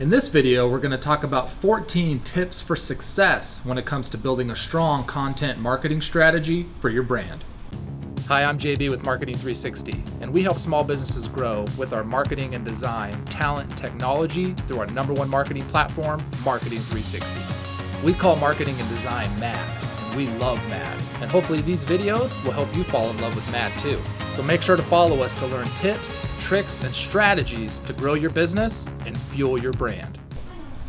In this video, we're going to talk about 14 tips for success when it comes to building a strong content marketing strategy for your brand. Hi, I'm JB with Marketing 360, and we help small businesses grow with our marketing and design, talent, and technology through our #1 marketing platform, Marketing 360. We call marketing and design MAD, and we love MAD. And hopefully these videos will help you fall in love with MAD too. So make sure to follow us to learn tips, tricks, and strategies to grow your business and fuel your brand.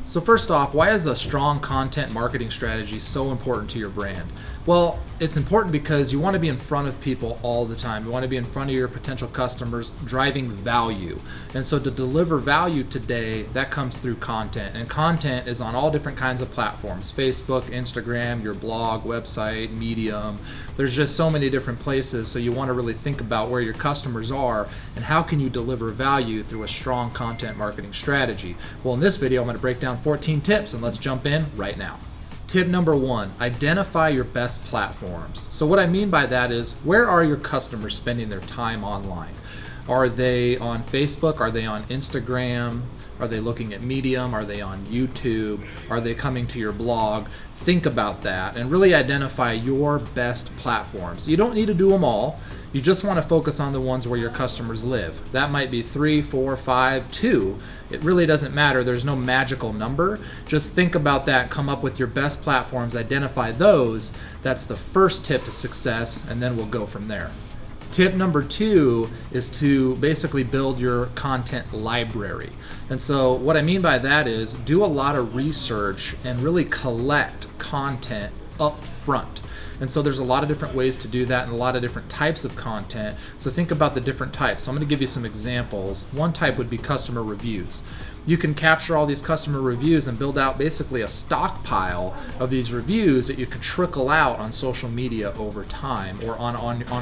So first off, why is a strong content marketing strategy so important to your brand? Well, it's important because you want to be in front of people all the time. You want to be in front of your potential customers, driving value. And so to deliver value today, that comes through content. And content is on all different kinds of platforms: Facebook, Instagram, your blog, website, Medium. There's just so many different places. So you want to really think about where your customers are and how can you deliver value through a strong content marketing strategy. Well, in this video, I'm going to break down 14 tips, and let's jump in right now. Tip number 1, identify your best platforms. So what I mean by that is, where are your customers spending their time online? Are they on Facebook? Are they on Instagram? Are they looking at Medium? Are they on YouTube? Are they coming to your blog? Think about that and really identify your best platforms. You don't need to do them all. You just want to focus on the ones where your customers live. That might be 3, 4, 5, 2. It really doesn't matter. There's no magical number. Just think about that, come up with your best platforms, identify those. That's the first tip to success, and then we'll go from there. Tip number 2 is to basically build your content library. And so what I mean by that is, do a lot of research and really collect content up front. And so there's a lot of different ways to do that and a lot of different types of content. So think about the different types. So I'm going to give you some examples. One type would be customer reviews. You can capture all these customer reviews and build out basically a stockpile of these reviews that you can trickle out on social media over time, or on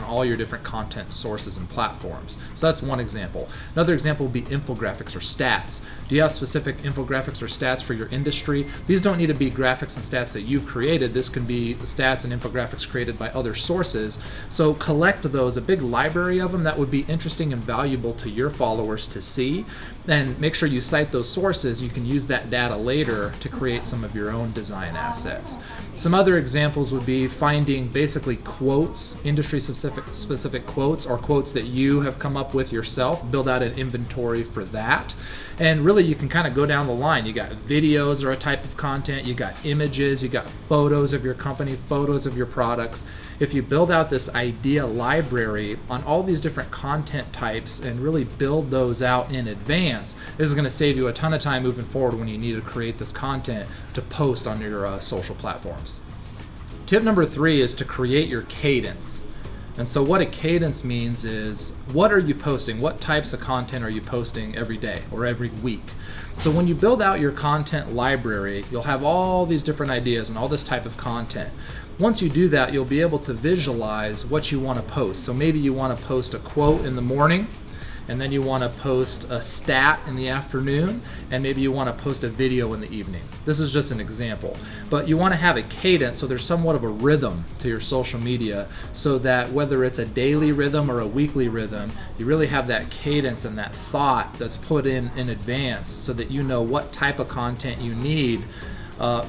all your different content sources and platforms. So that's one example. Another example would be infographics or stats. Do you have specific infographics or stats for your industry? These don't need to be graphics and stats that you've created. This can be stats and infographics created by other sources. So collect those, a big library of them that would be interesting and valuable to your followers to see. And make sure you cite those sources. You can use that data later to create some of your own design assets. Some other examples would be finding basically quotes, industry specific quotes, or quotes that you have come up with yourself. Build out an inventory for that. And really you can kind of go down the line. You got videos are a type of content, you got images, you got photos of your company, photos of your products. If you build out this idea library on all these different content types and really build those out in advance, this is going to save you a ton of time moving forward when you need to create this content to post on your social platforms. Tip number 3 is to create your cadence. And so what a cadence means is, what are you posting? What types of content are you posting every day or every week? So when you build out your content library, you'll have all these different ideas and all this type of content. Once you do that, you'll be able to visualize what you want to post. So maybe you want to post a quote in the morning, and then you want to post a stat in the afternoon, and maybe you want to post a video in the evening. This is just an example. But you want to have a cadence, so there's somewhat of a rhythm to your social media, so that whether it's a daily rhythm or a weekly rhythm, you really have that cadence and that thought that's put in advance, so that you know what type of content you need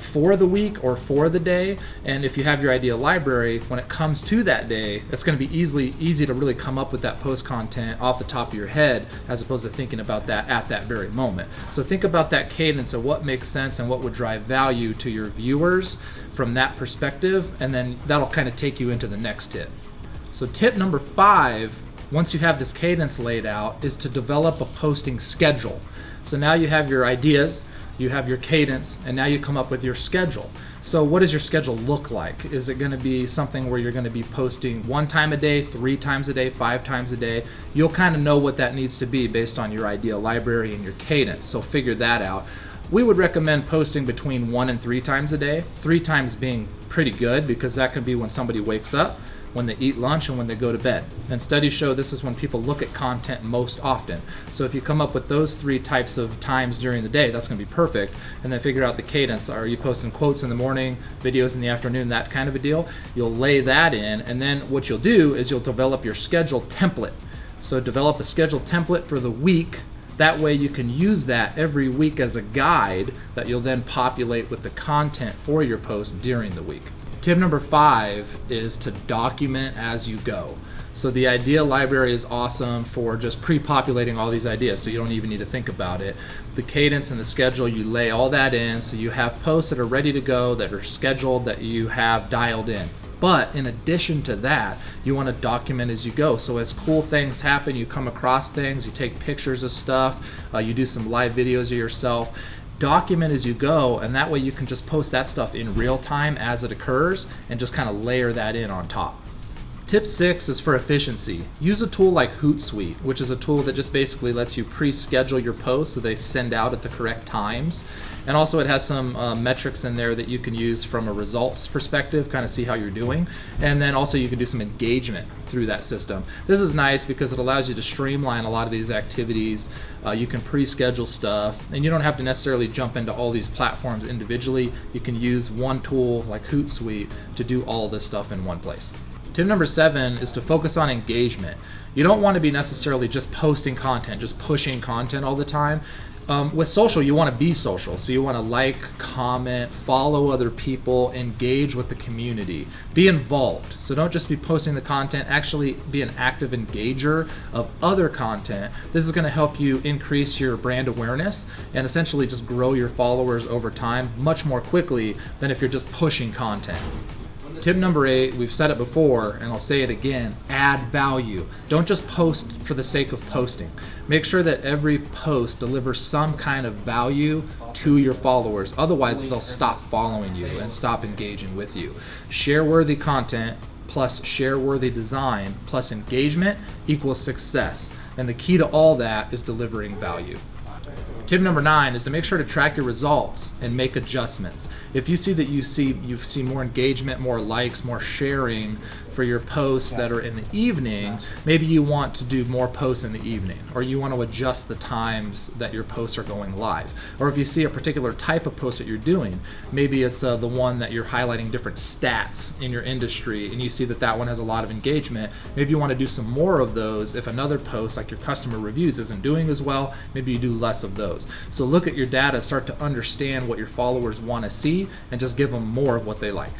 for the week or for the day. And if you have your idea library, when it comes to that day, it's going to be easy to really come up with that post content off the top of your head, as opposed to thinking about that at that very moment. So think about that cadence of what makes sense and what would drive value to your viewers from that perspective, and then that'll kind of take you into the next tip. So tip number 5, once you have this cadence laid out, is to develop a posting schedule. So now you have your ideas, you have your cadence, and now you come up with your schedule. So what does your schedule look like? Is it going to be something where you're going to be posting 1 time a day, 3 times a day, 5 times a day? You'll kind of know what that needs to be based on your idea library and your cadence. So figure that out. We would recommend posting between 1 and 3 times a day. 3 times being pretty good, because that could be when somebody wakes up, when they eat lunch, and when they go to bed. And studies show this is when people look at content most often. So if you come up with those 3 types of times during the day, that's going to be perfect. And then figure out the cadence. Are you posting quotes in the morning, videos in the afternoon, that kind of a deal? You'll lay that in, and then what you'll do is you'll develop your schedule template. So develop a schedule template for the week That way you can use that every week as a guide that you'll then populate with the content for your post during the week. Tip number 5 is to document as you go. So the idea library is awesome for just pre-populating all these ideas, so you don't even need to think about it. The cadence and the schedule, you lay all that in, so you have posts that are ready to go, that are scheduled, that you have dialed in. But in addition to that, you want to document as you go. So as cool things happen, you come across things, you take pictures of stuff, you do some live videos of yourself. Document as you go, and that way you can just post that stuff in real time as it occurs and just kind of layer that in on top. Tip 6 is for efficiency. Use a tool like Hootsuite, which is a tool that just basically lets you pre-schedule your posts so they send out at the correct times. And also it has some metrics in there that you can use from a results perspective, kind of see how you're doing. And then also you can do some engagement through that system. This is nice because it allows you to streamline a lot of these activities. You can pre-schedule stuff, and you don't have to necessarily jump into all these platforms individually. You can use one tool like Hootsuite to do all this stuff in one place. Tip number 7 is to focus on engagement. You don't want to be necessarily just posting content, just pushing content all the time. With social, you want to be social. So you want to like, comment, follow other people, engage with the community, be involved. So don't just be posting the content, actually be an active engager of other content. This is going to help you increase your brand awareness and essentially just grow your followers over time much more quickly than if you're just pushing content. Tip number 8, we've said it before, and I'll say it again, add value. Don't just post for the sake of posting. Make sure that every post delivers some kind of value to your followers. Otherwise, they'll stop following you and stop engaging with you. Share-worthy content plus share-worthy design plus engagement equals success. And the key to all that is delivering value. Tip number 9 is to make sure to track your results and make adjustments. If you see that you see more engagement, more likes, more sharing for your posts that are in the evening, maybe you want to do more posts in the evening, or you want to adjust the times that your posts are going live. Or if you see a particular type of post that you're doing, maybe it's the one that you're highlighting different stats in your industry, and you see that that one has a lot of engagement, maybe you want to do some more of those. If another post like your customer reviews isn't doing as well, maybe you do less of those. So look at your data, start to understand what your followers want to see, and just give them more of what they like.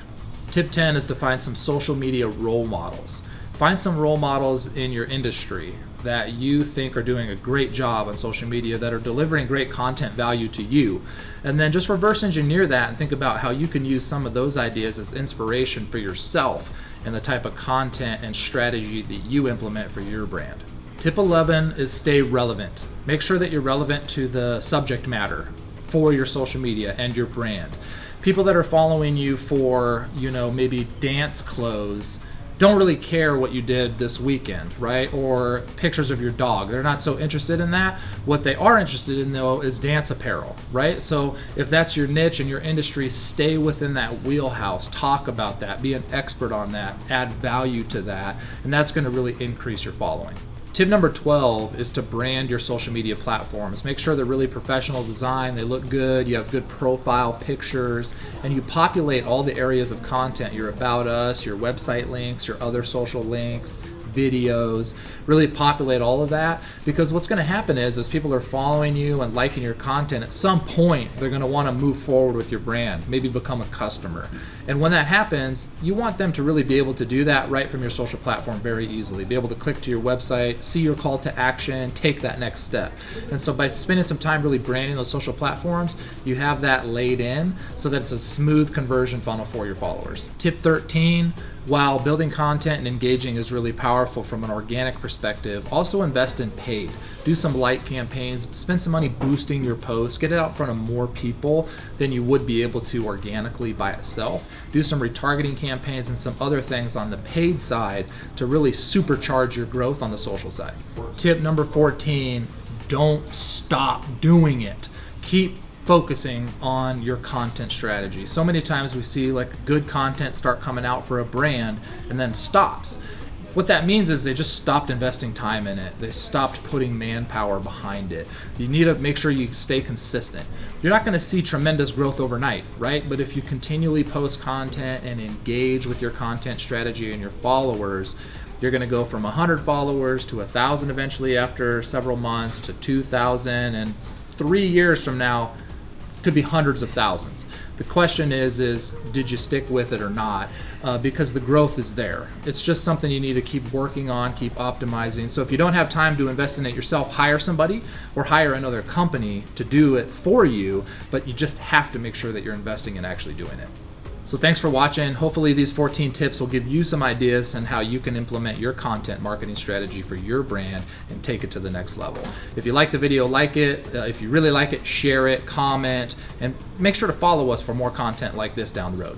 Tip 10 is to find some social media role models. Find some role models in your industry that you think are doing a great job on social media, that are delivering great content value to you. And then just reverse engineer that and think about how you can use some of those ideas as inspiration for yourself and the type of content and strategy that you implement for your brand. Tip 11 is stay relevant. Make sure that you're relevant to the subject matter for your social media and your brand. People that are following you for, maybe dance clothes don't really care what you did this weekend, right? Or pictures of your dog. They're not so interested in that. What they are interested in, though, is dance apparel, right? So if that's your niche and your industry, stay within that wheelhouse. Talk about that. Be an expert on that. Add value to that. And that's going to really increase your following. Tip number 12 is to brand your social media platforms. Make sure they're really professional design, they look good, you have good profile pictures, and you populate all the areas of content, your About Us, your website links, your other social links, videos, really populate all of that, because what's going to happen is as people are following you and liking your content, at some point they're going to want to move forward with your brand, maybe become a customer. And when that happens, you want them to really be able to do that right from your social platform very easily, be able to click to your website, see your call to action, take that next step. And so by spending some time really branding those social platforms, you have that laid in so that it's a smooth conversion funnel for your followers. Tip 13, while building content and engaging is really powerful from an organic perspective, also invest in paid. Do some like campaigns, spend some money boosting your posts, get it out in front of more people than you would be able to organically by itself. Do some retargeting campaigns and some other things on the paid side to really supercharge your growth on the social side. Tip number 14, don't stop doing it. Keep focusing on your content strategy. So many times we see like good content start coming out for a brand and then stops. What that means is they just stopped investing time in it. They stopped putting manpower behind it. You need to make sure you stay consistent. You're not going to see tremendous growth overnight, right? But if you continually post content and engage with your content strategy and your followers, you're going to go from 100 followers to 1,000 eventually after several months to 2,000, and 3 years from now could be hundreds of thousands. The question is did you stick with it or not? Because the growth is there. It's just something you need to keep working on, keep optimizing. So if you don't have time to invest in it yourself, hire somebody or hire another company to do it for you, but you just have to make sure that you're investing in actually doing it. So thanks for watching. Hopefully these 14 tips will give you some ideas on how you can implement your content marketing strategy for your brand and take it to the next level. If you like the video, like it. If you really like it, share it, comment, and make sure to follow us for more content like this down the road.